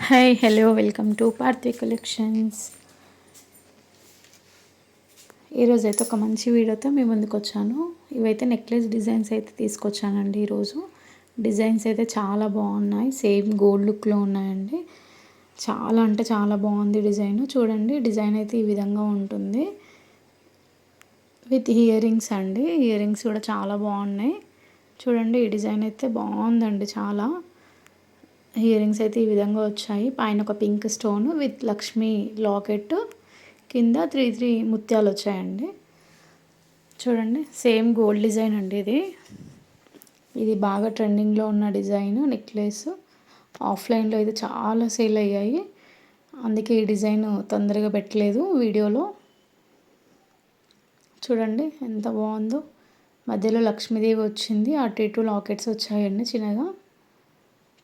Hi hello welcome to Parthi collections. ఈరోజు అయితే ఒక మంచి వీడియోతో మీ ముందుకు వచ్చాను. ఇవైతే నెక్లెస్ డిజైన్స్ అయితే తీసుకొచ్చానండి. ఈరోజు డిజైన్స్ అయితే చాలా బాగున్నాయి, సేమ్ గోల్డ్ లుక్లో ఉన్నాయండి. చాలా అంటే చాలా బాగుంది డిజైన్. చూడండి, డిజైన్ అయితే ఈ విధంగా ఉంటుంది విత్ ఇయర్ రింగ్స్ అండి. ఇయర్ రింగ్స్ కూడా చాలా బాగున్నాయి. చూడండి, ఈ డిజైన్ అయితే బాగుందండి చాలా. ఇయర్ రింగ్స్ అయితే ఈ విధంగా వచ్చాయి. పైన ఒక pink stone with Lakshmi locket, కింద త్రీ ముత్యాలు వచ్చాయండి. చూడండి, సేమ్ గోల్డ్ డిజైన్ అండి. ఇది బాగా ట్రెండింగ్లో ఉన్న డిజైన్ నెక్లెస్. ఆఫ్లైన్లో అయితే చాలా సేల్ అయ్యాయి, అందుకే ఈ డిజైన్ తొందరగా పెట్టలేదు వీడియోలో. చూడండి ఎంత బాగుందో. మధ్యలో లక్ష్మీదేవి వచ్చింది, అటు ఇటు లాకెట్స్ వచ్చాయండి చిన్నగా.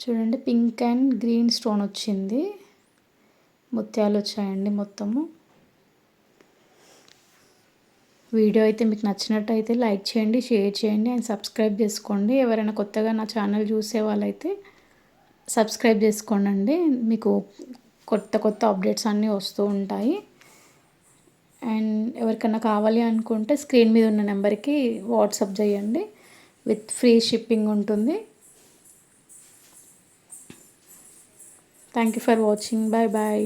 చూడండి, పింక్ అండ్ గ్రీన్ స్టోన్ వచ్చింది, ముత్యాలు వచ్చాయండి మొత్తము. వీడియో అయితే మీకు నచ్చినట్టయితే లైక్ చేయండి, షేర్ చేయండి అండ్ సబ్స్క్రైబ్ చేసుకోండి. ఎవరైనా కొత్తగా నా ఛానల్ చూసే వాళ్ళైతే సబ్స్క్రైబ్ చేసుకోండి. మీకు కొత్త కొత్త అప్డేట్స్ అన్నీ వస్తూ ఉంటాయి. అండ్ ఎవరికైనా కావాలి అనుకుంటే స్క్రీన్ మీద ఉన్న నెంబర్కి వాట్సాప్ చేయండి, విత్ ఫ్రీ షిప్పింగ్ ఉంటుంది. Thank you for watching. Bye bye.